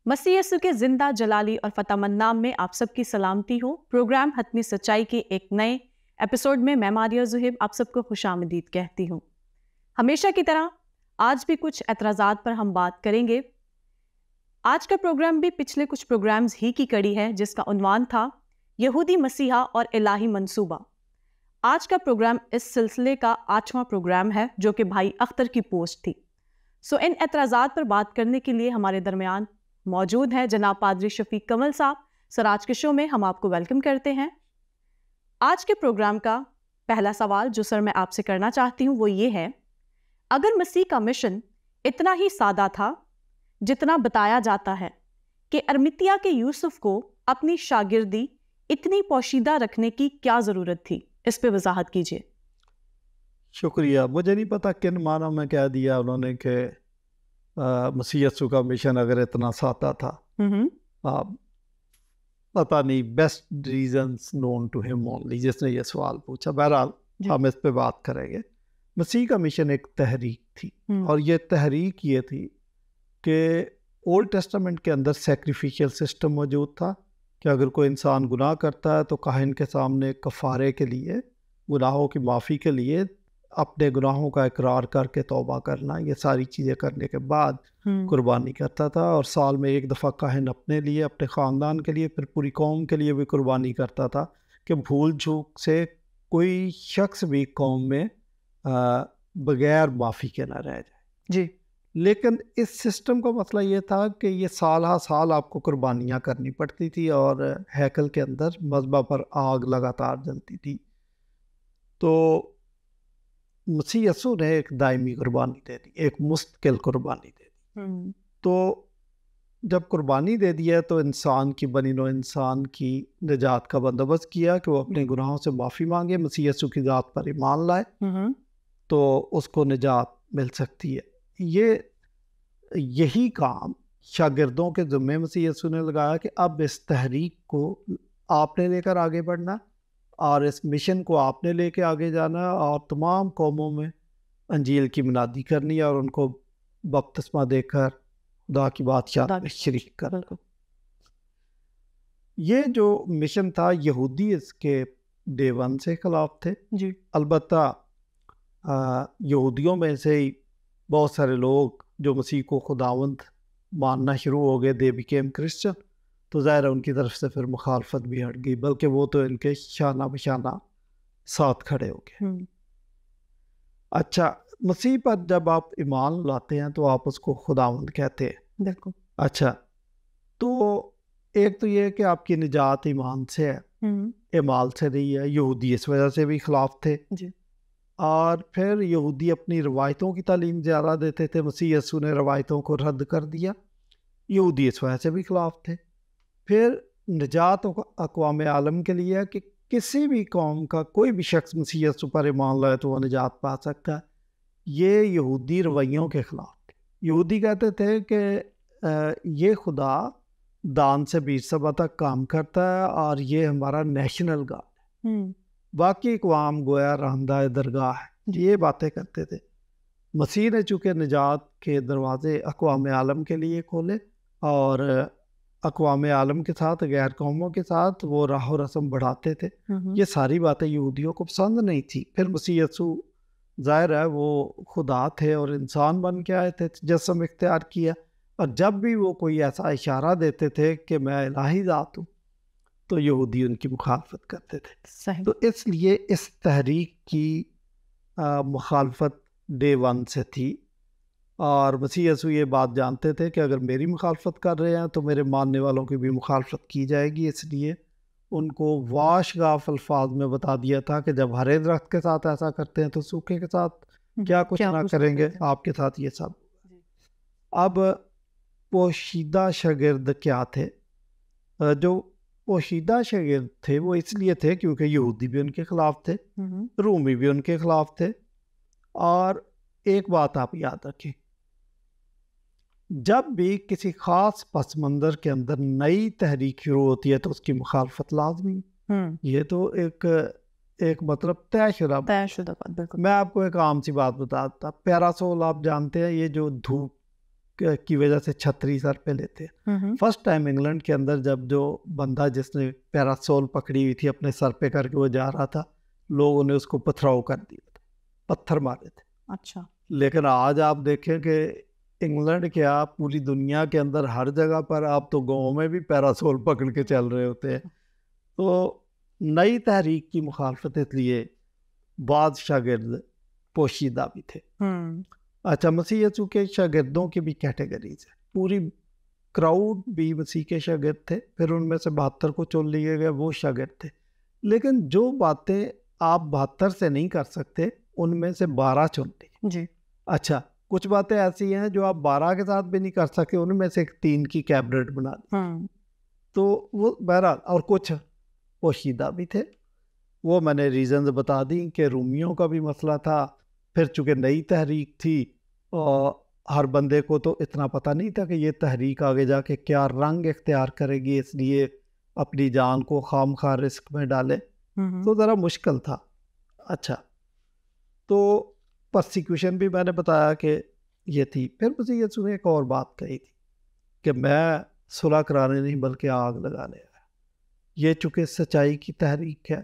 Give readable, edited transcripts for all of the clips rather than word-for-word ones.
मसीह यीशु के जिंदा जलाली और फतेहमंद नाम में आप सबकी सलामती हो। प्रोग्राम हतमी सच्चाई के एक नए एपिसोड में मैं मारिया जुहेब आप सबको खुशामदीद कहती हूँ। हमेशा की तरह आज भी कुछ एतराज़ात पर हम बात करेंगे। आज का प्रोग्राम भी पिछले कुछ प्रोग्राम्स ही की कड़ी है, जिसका उन्वान था यहूदी मसीहा और इलाही मंसूबा। आज का प्रोग्राम इस सिलसिले का 8वां प्रोग्राम है, जो कि भाई अख्तर की पोस्ट थी। इन एतराज़ात पर बात करने के लिए हमारे दरमियान मौजूद है जनाब पादरी शफीक कमल साहब। सर, आज के शो में हम आपको वेलकम करते हैं। आज के प्रोग्राम का पहला सवाल जो सर मैं आपसे करना चाहती हूँ वो ये है, अगर मसीह का मिशन इतना ही सादा था जितना बताया जाता है कि अरमितिया के यूसुफ को अपनी शागिर्दी इतनी पोशीदा रखने की क्या जरूरत थी, इस पे वजाहत कीजिए। शुक्रिया। मुझे नहीं पता किन मानों में कह दिया उन्होंने कि मसीह यीशु का मिशन अगर इतना सादा था। पता नहीं, best reasons known to him only, जिसने ये सवाल पूछा। बहरहाल हम इस पे बात करेंगे। मसीह का मिशन एक तहरीक थी, और ये तहरीक ये थी कि ओल्ड टेस्टामेंट के अंदर सैक्रिफिशियल सिस्टम मौजूद था कि अगर कोई इंसान गुनाह करता है तो काहिन के सामने कफ़ारे के लिए, गुनाहों की माफ़ी के लिए अपने गुनाहों का इकरार करके तौबा करना, ये सारी चीज़ें करने के बाद कुर्बानी करता था। और साल में एक दफ़ा काहिन अपने लिए, अपने ख़ानदान के लिए, फिर पूरी कौम के लिए भी कुर्बानी करता था कि भूल चूक से कोई शख्स भी कौम में बग़ैर माफ़ी के ना रह जाए जी। लेकिन इस सिस्टम का मसला ये था कि ये साल हा साल आपको कुर्बानियाँ करनी पड़ती थी, और हैकल के अंदर मज़बा पर आग लगातार जलती थी। तो मसीह यीशु ने एक दायमी कुर्बानी दे दी, एक मुस्तकिल कुर्बानी दे दी। तो जब कुर्बानी दे दिया तो इंसान की बनी नो इंसान की निजात का बंदोबस्त किया कि वो अपने गुनाहों से माफ़ी मांगे, मसीह यीशु की ज़ात पर ईमान लाए, तो उसको निजात मिल सकती है। यही काम शागिर्दों के ज़िम्मे मसीह यीशु ने लगाया कि अब इस तहरीक को आपने लेकर आगे बढ़ना, और इस मिशन को आपने लेके आगे जाना, और तमाम कौमों में अंजील की मुनादी करनी है, और उनको बपतिस्मा देकर खुदा की बादशाहत में शरीक करना। ये जो मिशन था, यहूदी इसके डे वन से खिलाफ थे जी। अलबत्ता यहूदियों में से ही बहुत सारे लोग जो मसीह को खुदावंद मानना शुरू हो गए, दे बिकेम क्रिश्चियन, तो ज़ाहिर है उनकी तरफ से फिर मुखालफत भी हट गई, बल्कि वो तो इनके शाना बशाना साथ खड़े हो गए। अच्छा, मसीह पर जब आप ईमान लाते हैं तो आप उसको खुदावंद कहते हैं। बिल्कुल। अच्छा, तो एक तो ये है कि आपकी निजात ईमान से है, इमाल से नहीं है। यहूदी इस वजह से भी खिलाफ थे जी। और फिर यहूदी अपनी रवायतों की तालीम ज़्यादा देते थे, मसीह यीशु ने रवायतों को रद्द कर दिया, यहूदी इस वजह से भी खिलाफ थे। फिर निजात अक़वाम आलम के लिए कि किसी भी कौम का कोई भी शख्स मसीह यीशु पर ईमान लाए तो वह निजात पा सकता है, ये यहूदी रवैयों के ख़िलाफ़ थे। यहूदी कहते थे कि ये खुदा दान से 20 सभा तक काम करता है और ये हमारा नेशनल गॉड है, बाकी अक़वाम गोया रहमदा दरगाह है, ये बातें करते थे। मसीह ने चूँकि निजात के दरवाज़े अक़वाम आलम के लिए खोले, और अक़वाम आलम के साथ गैर कौमों के साथ वो राह रस्म बढ़ाते थे, ये सारी बातें यहूदियों को पसंद नहीं थी। फिर मसीह यीशु ज़ाहिर है वो खुदा थे और इंसान बन के आए थे, जिस्म इख्तियार किया, और जब भी वो कोई ऐसा इशारा देते थे कि मैं इलाही ज़ात हूँ तो यहूदी उनकी मुखालफत करते थे। सही। तो इसलिए इस तहरीक की मुखालफत डे वन से थी, और मसीह यीशु ये बात जानते थे कि अगर मेरी मुखालफत कर रहे हैं तो मेरे मानने वालों की भी मुखालफत की जाएगी। इसलिए उनको वाशगाफ अल्फाज में बता दिया था कि जब हरे दरख्त के साथ ऐसा करते हैं तो सूखे के साथ क्या कुछ ना करेंगे, आपके साथ ये सब। अब पोशीदा शागिर्द क्या थे? जो पोशीदा शागिर्द थे वो इसलिए थे क्योंकि यहूदी भी उनके खिलाफ थे, रूमी भी उनके खिलाफ थे। और एक बात आप याद रखें, जब भी किसी ख़ास पस मंज़र के अंदर नई तहरीक शुरू होती है तो उसकी मुखालफत लाजमी, ये तो एक मतलब तयशुदा बात। मैं आपको एक आम सी बात बताता, पैरासोल आप जानते हैं, ये जो धूप की वजह से छतरी सर पे लेते हैं। फर्स्ट टाइम इंग्लैंड के अंदर जब जो बंदा जिसने पैरासोल पकड़ी हुई थी अपने सर पे करके वो जा रहा था, लोगों ने उसको पथराव कर दिया था, पत्थर मारे थे। अच्छा। लेकिन आज आप देखें कि इंग्लैंड के आप पूरी दुनिया के अंदर हर जगह पर आप तो गाँव में भी पैरासोल पकड़ के चल रहे होते हैं। तो नई तहरीक की मुखालफत इसलिए बाद शागिर्द पोशीदा भी थे। अच्छा, मसीह यसू के शागिर्दों की भी कैटेगरीज है, पूरी क्राउड भी मसीह के शागिर्द थे, फिर उनमें से 72 को चुन लिए गए, वो शागिर्द थे। लेकिन जो बातें आप 72 से नहीं कर सकते उनमें से 12 चुन ली जी। अच्छा, कुछ बातें ऐसी हैं जो आप 12 के साथ भी नहीं कर सकते, उनमें से 3 की कैबिनेट बना दी। तो वो बहरहाल, और कुछ पोशीदा भी थे, वो मैंने रीजंस बता दी कि रूमियों का भी मसला था, फिर चूँकि नई तहरीक थी और हर बंदे को तो इतना पता नहीं था कि ये तहरीक आगे जाके क्या रंग इख्तियार करेगी, इसलिए अपनी जान को खामखा रिस्क में डाले, तो ज़रा मुश्किल था। अच्छा, तो परसिक्यूशन भी मैंने बताया कि ये थी। फिर मुझे ये सुने एक और बात कही थी कि मैं सुलह कराने नहीं बल्कि आग लगाने आया। ये चूँकि सच्चाई की तहरीक है,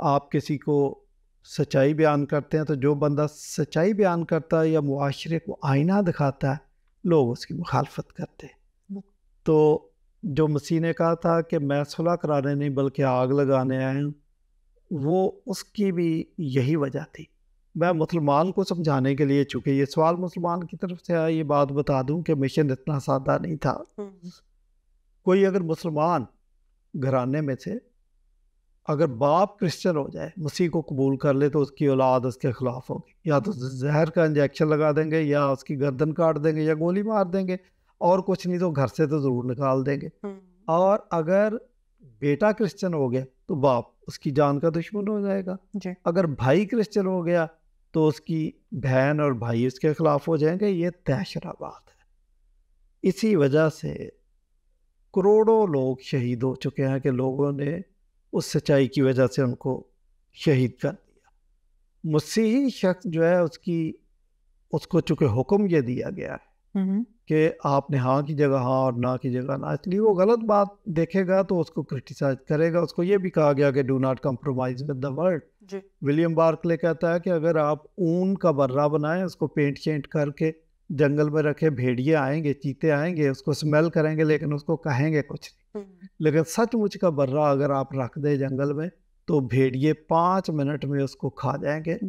आप किसी को सच्चाई बयान करते हैं तो जो बंदा सच्चाई बयान करता है या मुआशरे को आईना दिखाता है, लोग उसकी मुखालफत करते हैं। तो जो मसीह ने कहा था कि मैं सुलह कराने नहीं बल्कि आग लगाने आया हूँ, वो उसकी भी यही वजह थी। मैं मुसलमान को समझाने के लिए, चूँकि ये सवाल मुसलमान की तरफ से आया, ये बात बता दूं कि मिशन इतना सादा नहीं था। कोई अगर मुसलमान घराने में से अगर बाप क्रिश्चियन हो जाए, मसीह को कबूल कर ले, तो उसकी औलाद उसके खिलाफ होगी। या तो जहर का इंजेक्शन लगा देंगे, या उसकी गर्दन काट देंगे, या गोली मार देंगे, और कुछ नहीं तो घर से तो ज़रूर निकाल देंगे। और अगर बेटा क्रिश्चियन हो गया तो बाप उसकी जान का दुश्मन हो जाएगा जी। अगर भाई क्रिश्चियन हो गया तो उसकी बहन और भाई उसके खिलाफ हो जाएंगे। ये तयशरा बात है। इसी वजह से करोड़ों लोग शहीद हो चुके हैं कि लोगों ने उस सच्चाई की वजह से उनको शहीद कर दिया। मसीही शख्स जो है उसको चूँकि हुक्म ये दिया गया है कि आपने हाँ की जगह हाँ और ना की जगह ना, इसलिए वो गलत बात देखेगा तो उसको क्रिटिसाइज करेगा। उसको ये भी कहा गया कि do not compromise with the world. William Barclay कहता है कि अगर आप ऊन का बर्रा बनाएं, उसको पेंट शेंट करके जंगल में रखे, भेड़िए आएंगे, चीते आएंगे, उसको स्मेल करेंगे लेकिन उसको कहेंगे कुछ नहीं। लेकिन सचमुच का बर्रा अगर आप रख दे जंगल में तो भेड़िए 5 मिनट में उसको खा जाएंगे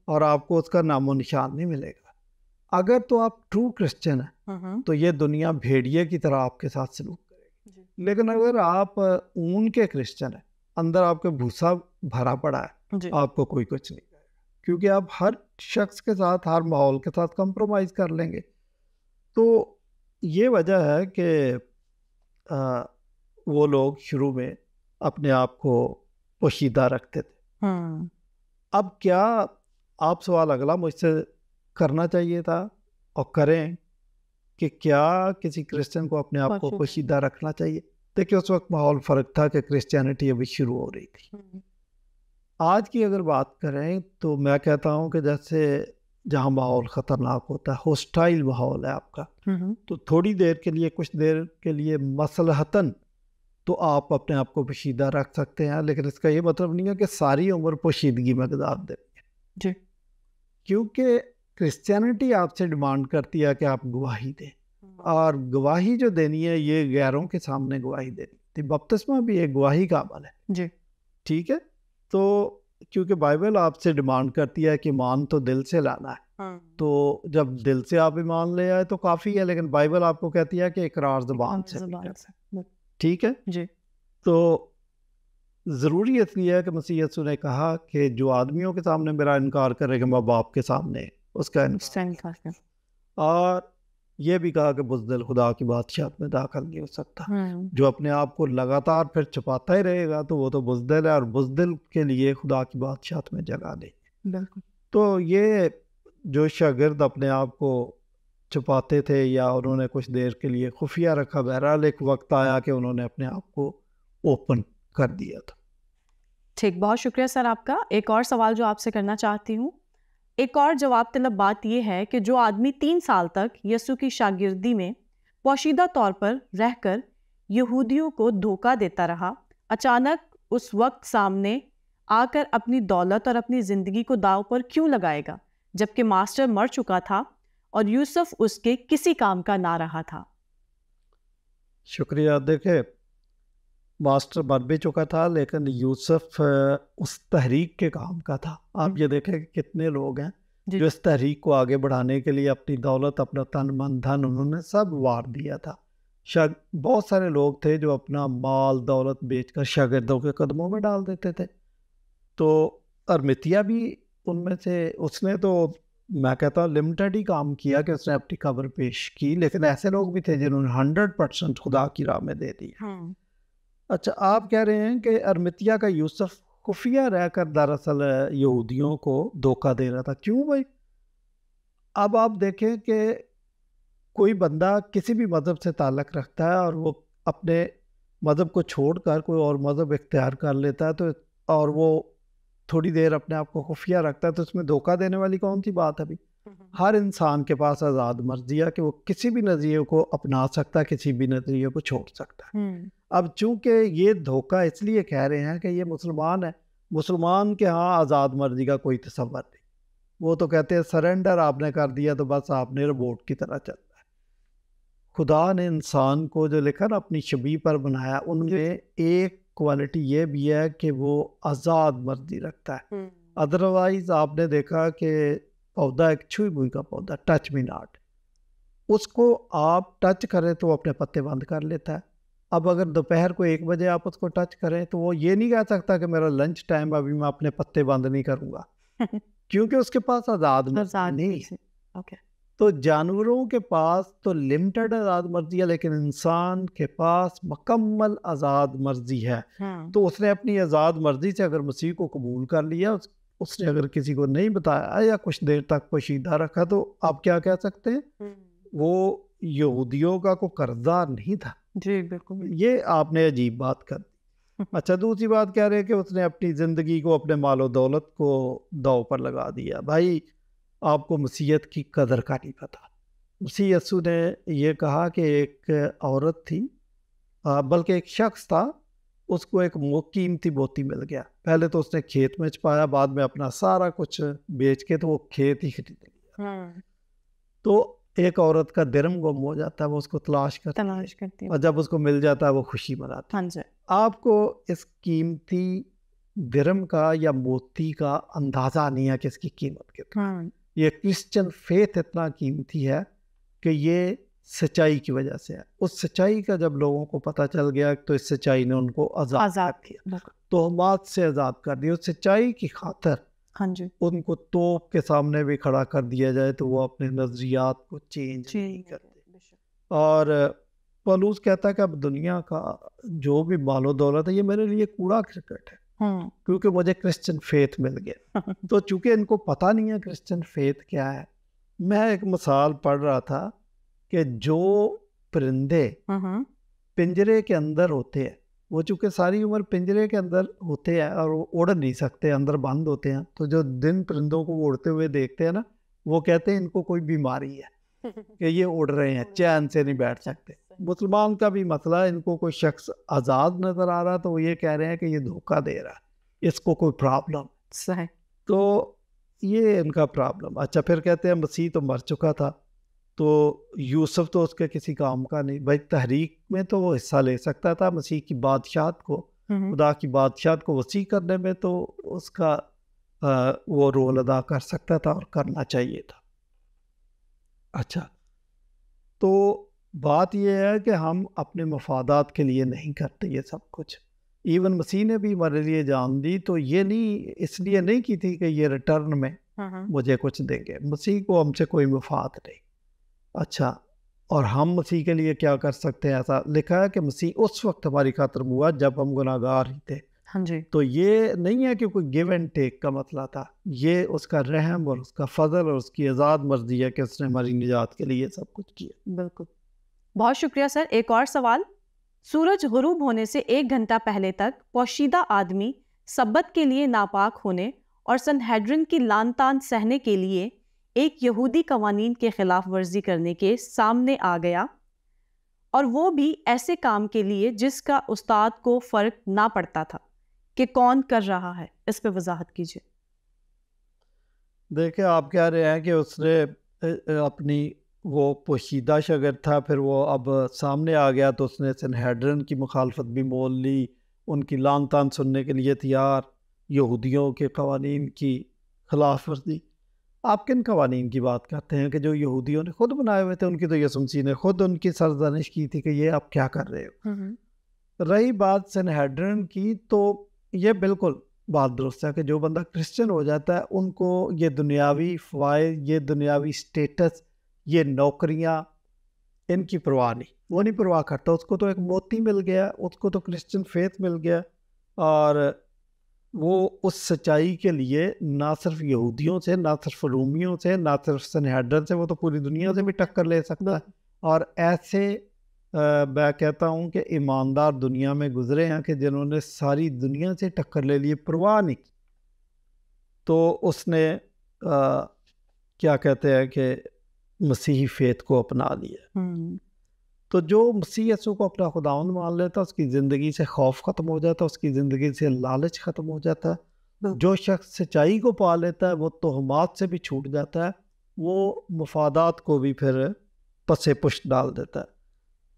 और आपको उसका नामो निशान नहीं मिलेगा। अगर तो आप ट्रू क्रिश्चियन है तो ये दुनिया भेड़िए की तरह आपके साथ सलूक करेगी। लेकिन अगर आप ऊन के क्रिश्चियन है, अंदर आपके भूसा भरा पड़ा है, आपको कोई कुछ नहीं करेगा, क्योंकि आप हर शख्स के साथ, हर माहौल के साथ कंप्रोमाइज कर लेंगे। तो ये वजह है कि वो लोग शुरू में अपने आप को पोशीदा रखते थे। अब क्या आप सवाल अगला मुझसे करना चाहिए था और करें कि क्या किसी क्रिश्चियन को अपने आप को पोशीदा रखना चाहिए? देखिए, उस वक्त माहौल फ़र्क था कि क्रिश्चियनिटी अभी शुरू हो रही थी। आज की अगर बात करें तो मैं कहता हूं कि जैसे जहां माहौल ख़तरनाक होता है, होस्टाइल माहौल है आपका, तो थोड़ी देर के लिए, कुछ देर के लिए मसलहतन तो आप अपने आप को पोशीदा रख सकते हैं। लेकिन इसका ये मतलब नहीं है कि सारी उम्र पोशीदगी में गुजार देंगे, क्योंकि क्रिश्चियनिटी आपसे डिमांड करती है कि आप गवाही दें, और गवाही जो देनी है ये गैरों के सामने गवाही देनी थी। बपतिस्मा भी एक गवाही का अमल है जी, ठीक है। तो क्योंकि बाइबल आपसे डिमांड करती है कि ईमान तो दिल से लाना है, तो जब दिल से आप ईमान ले आए तो काफ़ी है, लेकिन बाइबल आपको कहती है कि इकरार ज़बान से, ठीक है जी। तो ज़रूरी इसलिए है कि मसीह यीशु ने कहा कि जो आदमियों के सामने मेरा इनकार करेगा, मैं बाप के सामने उसका इनकार। और ये भी कहा कि बुज़दिल खुदा की बादशाहत में दाखिल नहीं हो सकता। जो अपने आप को लगातार फिर छुपाता ही रहेगा तो वो तो बुज़दिल है, और बुज़दिल के लिए खुदा की बादशाहत में जगह नहीं। तो ये जो शागिर्द अपने आप को छुपाते थे या उन्होंने कुछ देर के लिए खुफिया रखा, बहरहाल एक वक्त आया कि उन्होंने अपने आप को ओपन कर दिया था। ठीक, बहुत शुक्रिया सर आपका। एक और सवाल जो आपसे करना चाहती हूँ, एक और जवाब तलब बात यह है कि जो आदमी 3 साल तक यसु की शागिर्दी में पोशीदा तौर पर रहकर यहूदियों को धोखा देता रहा, अचानक उस वक्त सामने आकर अपनी दौलत और अपनी जिंदगी को दांव पर क्यों लगाएगा, जबकि मास्टर मर चुका था और यूसुफ उसके किसी काम का ना रहा था। शुक्रिया। देखे, मास्टर मर भी चुका था लेकिन यूसुफ उस तहरीक के काम का था। आप ये देखें कि कितने लोग हैं जो इस तहरीक को आगे बढ़ाने के लिए अपनी दौलत, अपना तन मन धन उन्होंने सब वार दिया था। बहुत सारे लोग थे जो अपना माल दौलत बेचकर शागिर्दों के कदमों में डाल देते थे। तो अरमितिया भी उनमें से, उसने तो मैं कहता हूँ लिमिटेड ही काम किया कि उसने अपनी खबर पेश की, लेकिन ऐसे लोग भी थे जिन्होंने 100% खुदा की राह में दे दिया। अच्छा, आप कह रहे हैं कि अरमितिया का यूसुफ खुफिया रहकर दरअसल यहूदियों को धोखा दे रहा था। क्यों भाई? अब आप देखें कि कोई बंदा किसी भी मज़हब से ताल्लुक़ रखता है और वो अपने मज़हब को छोड़कर कोई और मज़हब इख्तियार कर लेता है, तो और वो थोड़ी देर अपने आप को खुफिया रखता है, तो उसमें धोखा देने वाली कौन सी बात है? अभी हर इंसान के पास आज़ाद मर्जी है कि वो किसी भी नज़रिए को अपना सकता है, किसी भी नज़रिए को छोड़ सकता है। अब चूंकि ये धोखा इसलिए कह रहे हैं कि ये मुसलमान है, मुसलमान के यहाँ आज़ाद मर्जी का कोई तसव्वुर नहीं। वो तो कहते हैं सरेंडर आपने कर दिया तो बस आपने रोबोट की तरह चलना है। खुदा ने इंसान को जो लिखा ना अपनी शबीह पर बनाया, उनमें एक क्वालिटी ये भी है कि वो आज़ाद मर्जी रखता है। अदरवाइज आपने देखा कि पौधा एक छुई बुई का पौधा, टच मी नॉट, उसको आप टच करें तो वो अपने पत्ते बंद कर लेता है। अब अगर दोपहर को 1 बजे आप उसको टच करें तो वो ये नहीं कह सकता कि मेरा लंच टाइम, अभी मैं अपने पत्ते बंद नहीं करूँगा क्योंकि उसके पास आज़ाद नहीं है। okay. तो जानवरों के पास तो लिमिटेड आज़ाद मर्जी है, लेकिन इंसान के पास मुकम्मल आज़ाद मर्जी है। तो उसने अपनी आज़ाद मर्जी से अगर मसीह को कबूल कर लिया, उसने अगर किसी को नहीं बताया या कुछ देर तक पोशीदा रखा, तो आप क्या कह सकते हैं? वो यहूदियों का कोई कर्जा नहीं था। जी बिल्कुल, ये आपने अजीब बात कर दी। अच्छा, दूसरी बात कह रहे हैं कि उसने अपनी ज़िंदगी को, अपने मालो दौलत को दाव पर लगा दिया। भाई, आपको मसीहत की कदर का नहीं पता। मसीह यीशु ने ये कहा कि एक औरत थी, बल्कि एक शख्स था, उसको एक कीमती मोती मिल गया। पहले तो उसने खेत में छुपाया, बाद में अपना सारा कुछ बेच के तो वो खेत ही खरीद लिया। तो एक औरत का दिरहम गुम हो जाता है, वो उसको तलाश करती है, और जब उसको मिल जाता है वो खुशी मनाती है। आपको इस कीमती दिरहम का या मोती का अंदाजा नहीं है कि इसकी कीमत कितनी। ये क्रिश्चियन फेथ इतना कीमती है कि ये सच्चाई की वजह से है। उस सच्चाई का जब लोगों को पता चल गया तो इस सच्चाई ने उनको आज़ाद किया, तोहमात से आज़ाद कर दिया। उस सच्चाई की खातर उनको तोप के सामने भी खड़ा कर दिया जाए तो वो अपने नज़रियात को चेंज नहीं करते। और पौलुस कहता है कि अब दुनिया का जो भी मालो दौलत है ये मेरे लिए कूड़ा क्रिकेट है, क्योंकि मुझे क्रिश्चियन फेथ मिल गया। तो चूंकि इनको पता नहीं है क्रिश्चियन फेथ क्या है, मैं एक मिसाल पढ़ रहा था कि जो परिंदे पिंजरे के अंदर होते हैं, वो चूँकि सारी उम्र पिंजरे के अंदर होते हैं और वो उड़ नहीं सकते, अंदर बंद होते हैं, तो जो दिन परिंदों को उड़ते हुए देखते हैं ना, वो कहते हैं इनको कोई बीमारी है कि ये उड़ रहे हैं, चैन से नहीं बैठ सकते। मुसलमान का भी मसला है, इनको कोई शख्स आज़ाद नज़र आ रहा तो वो ये कह रहे हैं कि ये धोखा दे रहा है, इसको कोई प्रॉब्लम है। तो ये इनका प्रॉब्लम। अच्छा, फिर कहते हैं मसीह तो मर चुका था, तो यूसुफ तो उसके किसी काम का नहीं। भाई, तहरीक में तो वो हिस्सा ले सकता था, मसीह की बादशाहत को, खुदा की बादशाहत को वसी करने में तो उसका वो रोल अदा कर सकता था और करना चाहिए था। अच्छा, तो बात यह है कि हम अपने मफादात के लिए नहीं करते ये सब कुछ। इवन मसीह ने भी हमारे लिए जान दी तो ये नहीं, इसलिए नहीं की थी कि ये रिटर्न में मुझे कुछ देंगे। मसीह को हमसे कोई मफाद नहीं। अच्छा, और हम मसीह के लिए क्या कर सकते हैं? ऐसा लिखा है कि मसीह उस वक्त हमारी खातिर हुआ जब हम गुनाहगार ही थे। हाँ जी। तो ये नहीं है कि कोई गिव एंड टेक का मसला था, ये उसका रहम और उसका फजल और उसकी आज़ाद मर्जी है कि उसने हमारी निजात के लिए सब कुछ किया। बिल्कुल, बहुत शुक्रिया सर। एक और सवाल, सूरज गुरूब होने से 1 घंटा पहले तक पोशीदा आदमी सब्बत के लिए नापाक होने और सनहेड्रिन की लान तान सहने के लिए एक यहूदी कवानीन के खिलाफ वर्जी करने के सामने आ गया, और वो भी ऐसे काम के लिए जिसका उस्ताद को फर्क ना पड़ता था कि कौन कर रहा है। इस पे वजाहत कीजिए। देखिए, आप कह रहे हैं कि उसने अपनी वो पोशीदा शागिर्द था, फिर वो अब सामने आ गया तो उसने सनहेड्रिन की मुखालफत भी मोल ली, उनकी लान तान सुनने के लिए तैयार, यहूदियों के कवानीन की खिलाफ वर्जी। आप किन कवानीन की बात करते हैं कि जो यहूदियों ने खुद बनाए हुए थे? उनकी तो यसुम मसीह ने खुद उनकी सरजनिश की थी कि ये आप क्या कर रहे हो। रही बात सनहेड्रिन की, तो ये बिल्कुल बात दुरुस्त है कि जो बंदा क्रिश्चियन हो जाता है उनको ये दुनियावी फ़वाइद, ये दुनियावी स्टेटस, ये नौकरियां, इनकी परवाह नहीं, वो नहीं परवाह करता। उसको तो एक मोती मिल गया, उसको तो क्रिश्चियन फेथ मिल गया, और वो उस सच्चाई के लिए ना सिर्फ यहूदियों से, ना सिर्फ रोमियों से, ना सिर्फ सनहेड्रिन से, वो तो पूरी दुनिया से भी टक्कर ले सकता है। और ऐसे मैं कहता हूँ कि ईमानदार दुनिया में गुजरे हैं कि जिन्होंने सारी दुनिया से टक्कर ले लिए, परवाह नहीं की। तो उसने क्या कहते हैं कि मसीही फेथ को अपना लिया। तो जो मसीह यसू को अपना खुदावंद मान लेता, उसकी ज़िंदगी से खौफ ख़त्म हो जाता, उसकी ज़िंदगी से लालच ख़त्म हो जाता। जो शख्स सच्चाई को पा लेता है वो तोहमात से भी छूट जाता है, वो मफादात को भी फिर पसे पुष्ट डाल देता है।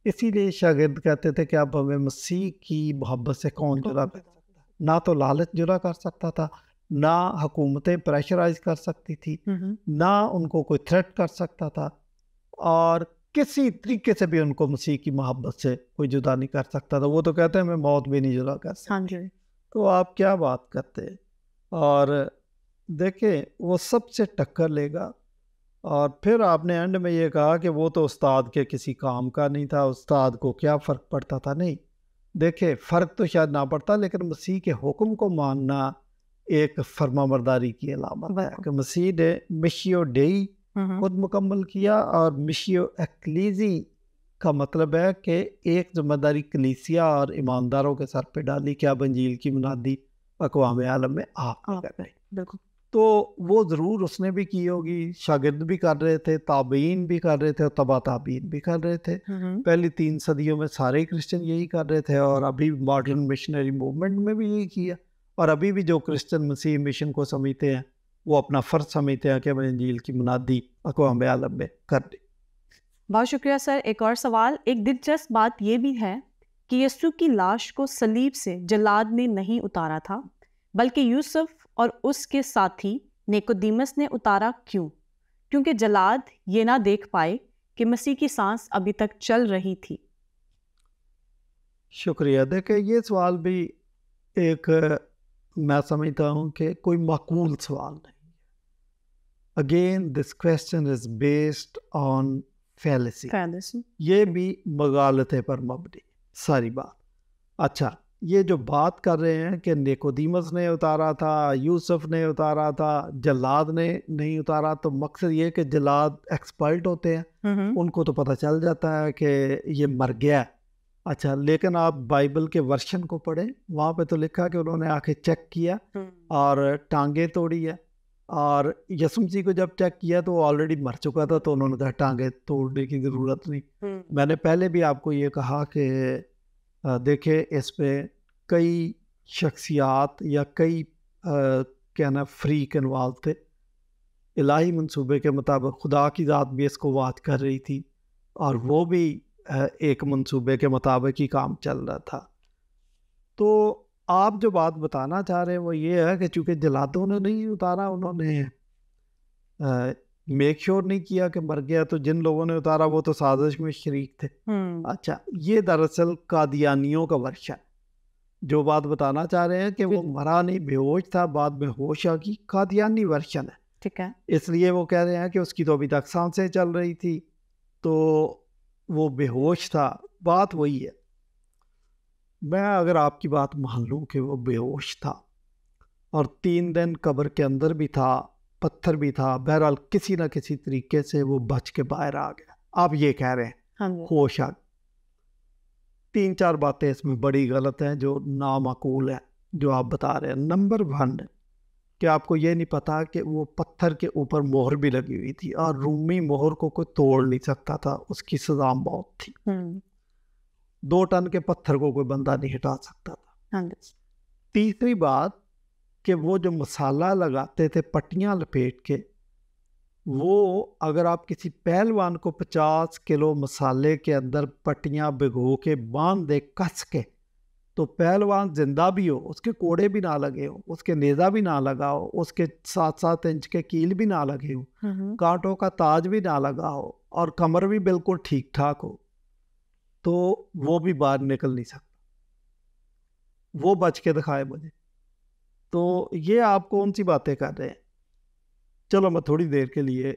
इसीलिए शागिर्द कहते थे कि अब हमें मसीह की मोहब्बत से कौन जुदा कर सकता है। ना तो लालच जुदा कर सकता था, ना हुकूमतें प्रेशराइज कर सकती थी, ना उनको कोई थ्रेट कर सकता था, और किसी तरीके से भी उनको मसीह की मोहब्बत से कोई जुदा नहीं कर सकता था। वो तो कहते हैं मैं मौत भी नहीं जुदा कर सकता। हाँ जी। तो आप क्या बात करते हैं। और देखें, वो सबसे टक्कर लेगा। और फिर आपने एंड में ये कहा कि वो तो उस्ताद के किसी काम का नहीं था, उस्ताद को क्या फ़र्क पड़ता था। नहीं, देखे, फ़र्क तो शायद ना पड़ता, लेकिन मसीह के हुक्म को मानना एक फर्माबरदारी की अलामत है कि मसीह ने मिशियो डेई खुद मुकम्मल किया, और मिशियो एक्लीजी का मतलब है कि एक जिम्मेदारी कलीसिया और ईमानदारों के सर पे डाली कि अब इंजील की मुनादी अक़वाम आलम में आप कर रहे। बिल्कुल। तो वो ज़रूर उसने भी की होगी, शागिर्द भी कर रहे थे, ताबीन भी कर रहे थे, और तबा ताबीन भी कर रहे थे। पहली 3 सदियों में सारे क्रिश्चियन यही कर रहे थे, और अभी मॉडर्न मिशनरी मूवमेंट में भी यही किया। और अभी भी जो क्रिश्चियन मसीह मिशन को समझते हैं वो अपना फ़र्ज समझते हैं कि मैं इंजील की मुनादी अक़वाम आलम में कर दी। बहुत शुक्रिया सर। एक और सवाल। एक दिलचस्प बात ये भी है कि यीशु की लाश को सलीब से जल्लाद ने नहीं उतारा था, बल्कि यूसुफ और उसके साथी निकोदीमस ने उतारा। क्यों? क्योंकि जल्लाद ये ना देख पाए कि मसीह की सांस अभी तक चल रही थी। शुक्रिया। देखिए, ये सवाल भी एक मैं समझता हूँ कि कोई माकूल सवाल नहीं। Again this question is based on fallacy. ये भी मगालते पर मबनी सारी बात। अच्छा, ये जो बात कर रहे हैं कि निकोदीमस ने उतारा था, यूसुफ ने उतारा था, जल्लाद ने नहीं उतारा, तो मकसद ये कि जल्लाद एक्सपर्ट होते हैं, उनको तो पता चल जाता है कि ये मर गया। अच्छा, लेकिन आप बाइबल के वर्शन को पढ़ें, वहाँ पे तो लिखा कि उन्होंने आके चेक किया और टांगे तोड़ी है। और यसुम मसीह को जब चेक किया तो ऑलरेडी मर चुका था, तो उन्होंने कहा टांगे तोड़ने की ज़रूरत नहीं। मैंने पहले भी आपको ये कहा कि देखे, इस पे कई शख्सियात या कई क्या ना फ्रीक इन्वॉल्व थे। इलाही मंसूबे के मुताबिक खुदा की ज़ात भी इसको वाच कर रही थी, और वो भी एक मंसूबे के मुताबिक ही काम चल रहा था। तो आप जो बात बताना चाह रहे हैं वो ये है कि चूँकि जल्लादों ने नहीं उतारा, उन्होंने मेक श्योर नहीं किया कि मर गया, तो जिन लोगों ने उतारा वो तो साजिश में शरीक थे। अच्छा, ये दरअसल कादियानियों का वर्ष है। जो बात बताना चाह रहे हैं कि वो मरा नहीं, बेहोश था, बाद में होश आ गई, कादियानी वर्शन है। ठीक है। इसलिए वो कह रहे हैं कि उसकी तो अभी तक सांसें चल रही थी, तो वो बेहोश था। बात वही है। मैं अगर आपकी बात मान लूँ कि वो बेहोश था और 3 दिन कब्र के अंदर भी था, पत्थर भी था, बहरहाल किसी न किसी तरीके से वो बच के बाहर आ गया, आप ये कह रहे हैं होश आ। 3-4 बातें इसमें बड़ी गलत हैं जो नामाकूल है जो आप बता रहे हैं। नंबर 1, कि आपको ये नहीं पता कि वो पत्थर के ऊपर मोहर भी लगी हुई थी और रूमी मोहर को कोई तोड़ नहीं सकता था, उसकी सजा मौत थी। 2 टन के पत्थर को कोई बंदा नहीं हटा सकता था। तीसरी बात कि वो जो मसाला लगाते थे पट्टियां लपेट के, वो अगर आप किसी पहलवान को 50 किलो मसाले के अंदर पट्टियां भिगो के बांध दे कस के, तो पहलवान जिंदा भी हो, उसके कोड़े भी ना लगे हो, उसके नेज़ा भी ना लगा हो, उसके 7-7 इंच के कील भी ना लगे हो, कांटों का ताज भी ना लगा हो और कमर भी बिल्कुल ठीक ठाक हो, तो वो भी बाहर निकल नहीं सकता। वो बच के दिखाए मुझे। तो ये आप कौन सी बातें कर रहे हैं? चलो मैं थोड़ी देर के लिए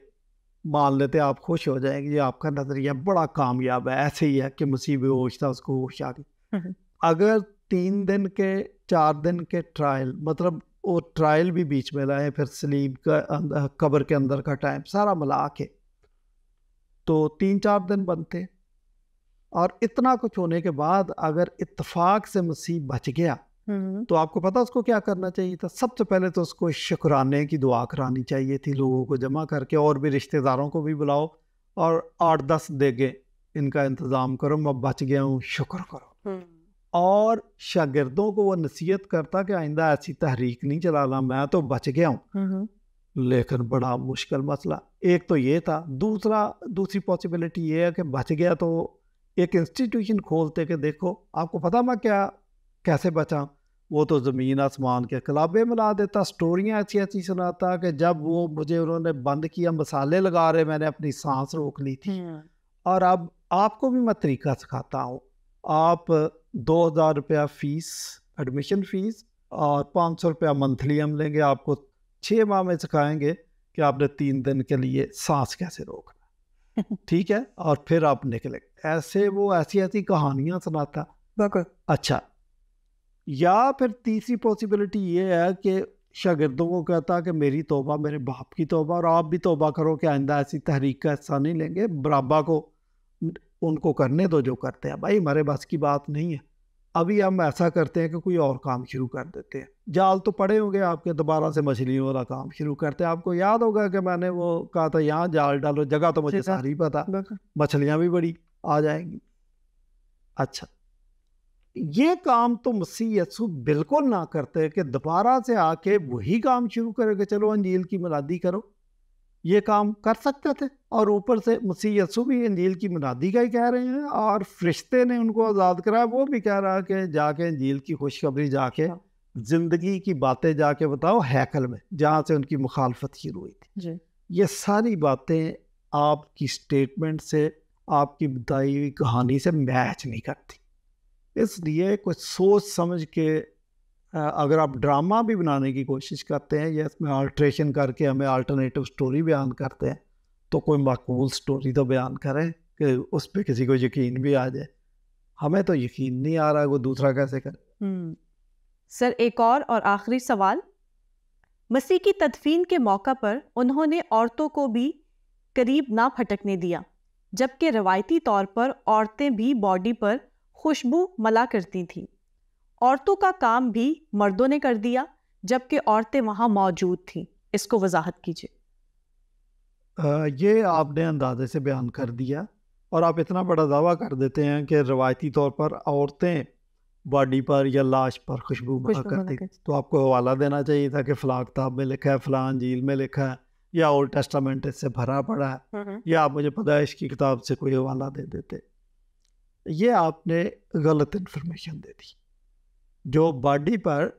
मान लेते आप खुश हो जाएंगे, ये आपका नजरिया बड़ा कामयाब है, ऐसे ही है कि मुसीबत होश था उसको होश आ गई। अगर 3 दिन के 4 दिन के ट्रायल, मतलब वो ट्रायल भी बीच में लाए, फिर सलीब का कब्र के अंदर का टाइम सारा मिला के, तो 3-4 दिन बनते। और इतना कुछ होने के बाद अगर इत्तेफाक से मसीह बच गया, तो आपको पता उसको क्या करना चाहिए था? सबसे पहले तो उसको शुक्राने की दुआ करानी चाहिए थी, लोगों को जमा करके, और भी रिश्तेदारों को भी बुलाओ और 8-10 देगे इनका इंतज़ाम करो, मैं बच गया हूँ, शुक्र करो। और शागिर्दों को वो नसीहत करता कि आइंदा ऐसी तहरीक नहीं चलाना, मैं तो बच गया हूँ। लेकिन बड़ा मुश्किल मसला एक तो ये था। दूसरी पॉसिबिलिटी ये है कि बच गया तो एक इंस्टीट्यूशन खोलते कि देखो आपको पता मैं कैसे बचा। वो तो ज़मीन आसमान के कलाबे मिला देता, स्टोरियाँ ऐसी ऐसी सुनाता कि जब वो मुझे उन्होंने बंद किया, मसाले लगा रहे, मैंने अपनी सांस रोक ली थी। और अब आपको भी मैं तरीका सिखाता हूँ। आप 2000 रुपया फीस, एडमिशन फीस, और 500 रुपया मंथली हम लेंगे। आपको 6 माह में सिखाएंगे कि आपने 3 दिन के लिए सांस कैसे रोकना, ठीक है? और फिर आप निकले। ऐसे वो ऐसी ऐसी कहानियाँ सुनाता। अच्छा, या फिर तीसरी पॉसिबिलिटी ये है कि शागिर्दों को कहता कि मेरी तौबा मेरे बाप की तौबा, और आप भी तौबा करो कि आइंदा ऐसी तहरीक का हिस्सा नहीं लेंगे। बराबा को उनको करने दो जो करते हैं, भाई हमारे बस की बात नहीं है। अभी हम ऐसा करते हैं कि कोई और काम शुरू कर देते हैं। जाल तो पड़े होंगे आपके, दोबारा से मछलियों वाला काम शुरू करते हैं। आपको याद होगा कि मैंने वो कहा था यहाँ जाल डालो, जगह तो मुझे सारी पता, मछलियाँ भी बड़ी आ जाएंगी। अच्छा, ये काम तो मसीह यसू बिल्कुल ना करते कि दोबारा से आके वही काम शुरू करेंगे, चलो अंजील की मुनादी करो। ये काम कर सकते थे। और ऊपर से मसीह यसू भी अंजील की मुनादी का ही कह रहे हैं, और फरिश्ते ने उनको आज़ाद कराया, वो भी कह रहा है कि जाके अंजील की खुशखबरी जाके ज़िंदगी की बातें जाके बताओ हैकल में, जहाँ से उनकी मुखालफत शुरू हुई थी। ये सारी बातें आपकी स्टेटमेंट से, आपकी बताई हुई कहानी से मैच नहीं करती। इसलिए कुछ सोच समझ के अगर आप ड्रामा भी बनाने की कोशिश करते हैं या इसमें अल्ट्रेशन करके हमें अल्टरनेटिव स्टोरी बयान करते हैं, तो कोई माकूल स्टोरी तो बयान करें कि उस पर किसी को यकीन भी आ जाए। हमें तो यकीन नहीं आ रहा है, वो दूसरा कैसे करे। सर, एक और आखिरी सवाल। मसीह की तदफीन के मौका पर उन्होंने औरतों को भी करीब ना फटकने दिया, जबकि रवायती तौर पर औरतें भी बॉडी पर खुशबू मला करती थीं। औरतों का काम भी मर्दों ने कर दिया, जबकि औरतें वहां मौजूद थीं। इसको वजाहत कीजिए। ये आपने अंदाजे से बयान कर दिया, और आप इतना बड़ा दावा कर देते हैं कि रवायती तौर पर औरतें बॉडी पर या लाश पर खुशबू मला करती। तो आपको हवाला देना चाहिए था कि फलां किताब में लिखा है, फलां अंजील में लिखा है, या ओल्ड टेस्टामेंट इससे भरा पड़ा है, या आप मुझे पैदाइश की किताब से कोई हवाला दे देते। ये आपने गलत इन्फॉर्मेशन दे दी। जो बॉडी पर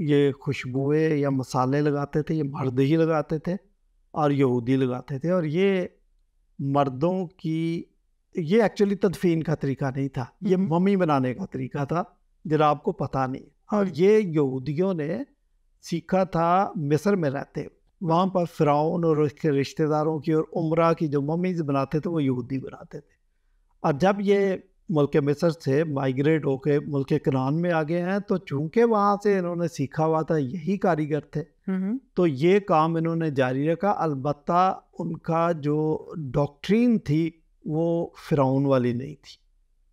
ये खुशबुएं या मसाले लगाते थे, ये मर्द ही लगाते थे और यहूदी लगाते थे। और ये मर्दों की, ये एक्चुअली तदफीन का तरीका नहीं था, ये मम्मी बनाने का तरीका था, जरा आपको पता नहीं। और ये यहूदियों ने सीखा था मिस्र में रहते, वहाँ पर फ़िरौन और उसके रिश्तेदारों की और उमरा की जो मम्मीज़ बनाते थे वो यहूदी बनाते थे। और जब ये मुल्क मिस्र से माइग्रेट होके मुल्क कनान में आ गए हैं, तो चूंकि वहाँ से इन्होंने सीखा हुआ था, यही कारीगर थे, तो ये काम इन्होंने जारी रखा। अलबत्ता उनका जो डॉक्ट्रीन थी वो फ़िरौन वाली नहीं थी,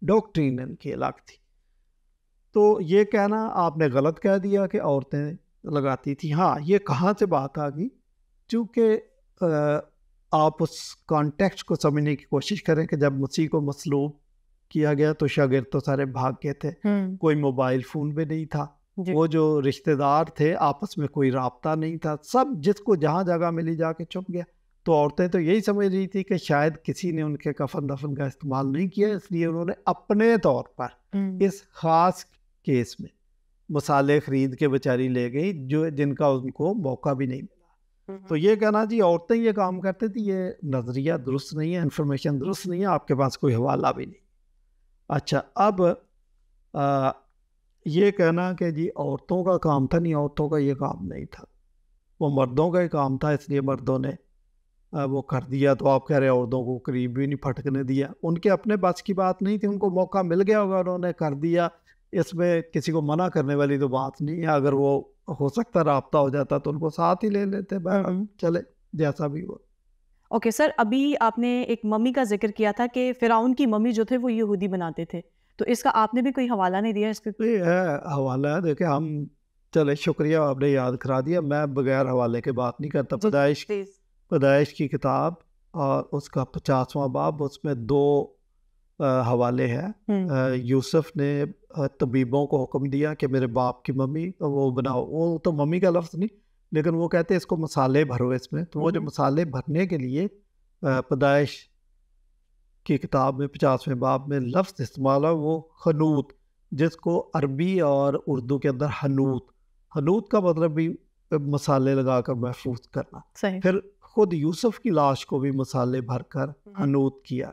डॉक्ट्रीन इनकी अलग थी। तो ये कहना आपने गलत कह दिया कि औरतें लगाती थी। हाँ, ये कहाँ से बात आ गई, चूँकि आप उस कॉन्टेक्स्ट को समझने की कोशिश करें कि जब मसीह को मसलूब किया गया तो शागिर्द तो सारे भाग गए थे, कोई मोबाइल फ़ोन भी नहीं था, वो जो रिश्तेदार थे आपस में कोई राब्ता नहीं था, सब जिसको जहाँ जगह मिली जाके छुप गया। तो औरतें तो यही समझ रही थी कि शायद किसी ने उनके कफन दफन का इस्तेमाल नहीं किया, इसलिए उन्होंने अपने तौर पर इस ख़ास केस में मसाले ख़रीद के बेचारी ले गई जो जिनका उनको मौका भी नहीं मिला। तो ये कहना जी औरतें ये काम करती थी, ये नज़रिया दुरुस्त नहीं है, इन्फॉर्मेशन दुरुस्त नहीं है, आपके पास कोई हवाला भी नहीं। अच्छा, अब ये कहना कि जी औरतों का काम था, नहीं, औरतों का ये काम नहीं था, वो मर्दों का ही काम था, इसलिए मर्दों ने वो कर दिया। तो आप कह रहे औरतों को करीब भी नहीं फटकने दिया, उनके अपने बस की बात नहीं थी, उनको मौका मिल गया होगा, उन्होंने कर दिया, इसमें किसी को मना करने वाली तो बात नहीं है। अगर वो हो सकता राब्ता हो जाता तो उनको साथ ही ले लेते, चले जैसा भी हो। ओके सर, अभी आपने एक मम्मी का जिक्र किया था कि फ़िरौन की मम्मी जो थे वो यहूदी बनाते थे, तो इसका आपने भी कोई हवाला नहीं दिया इसके? है हवाला है, देखिए हम चले, शुक्रिया आपने याद करा दिया, मैं बगैर हवाले के बात नहीं करता। पैदाइश की किताब और उसका 50वां बाब, उसमें 2 हवाले हैं। यूसुफ ने तबीबों को हुक्म दिया कि मेरे बाप की मम्मी वो बनाओ, वो तो मम्मी का लफ्ज़ नहीं, लेकिन वो कहते हैं इसको मसाले भरो इसमें। तो वो जो मसाले भरने के लिए पैदाइश की किताब में 50वें बाब में लफ्ज़ इस्तेमाल है वो हनूत, जिसको अरबी और उर्दू के अंदर हनूत का मतलब भी मसाले लगाकर महफूज करना। सही। फिर खुद यूसुफ की लाश को भी मसाले भरकर हनूत किया।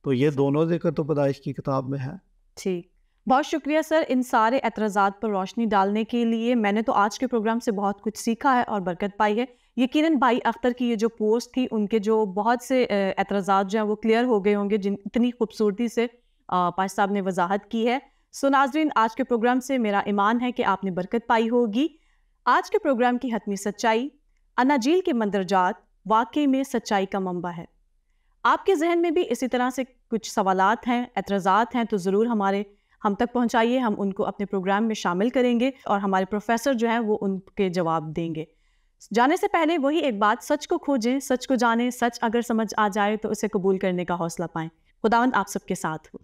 तो ये दोनों जिक्र तो पैदाइश की किताब में है। ठीक, बहुत शुक्रिया सर इन सारे एतराज़ात पर रोशनी डालने के लिए। मैंने तो आज के प्रोग्राम से बहुत कुछ सीखा है और बरकत पाई है। यकीनन भाई अख्तर की ये जो पोस्ट थी, उनके जो बहुत से एतराज़ात जो हैं वो क्लियर हो गए होंगे, जिन इतनी खूबसूरती से पाश साहब ने वजाहत की है। सो नाज़रीन, आज के प्रोग्राम से मेरा ईमान है कि आपने बरकत पाई होगी। आज के प्रोग्राम की हतमी सच्चाई, अनाजील के मंदरजात वाकई में सच्चाई का मंबा है। आपके जहन में भी इसी तरह से कुछ सवालात हैं, एतराज़ात हैं, तो ज़रूर हम तक पहुंचाइए, हम उनको अपने प्रोग्राम में शामिल करेंगे और हमारे प्रोफेसर जो हैं वो उनके जवाब देंगे। जाने से पहले वही एक बात, सच को खोजें, सच को जानें, सच अगर समझ आ जाए तो उसे कबूल करने का हौसला पाएं। खुदावंद आप सबके साथ हो।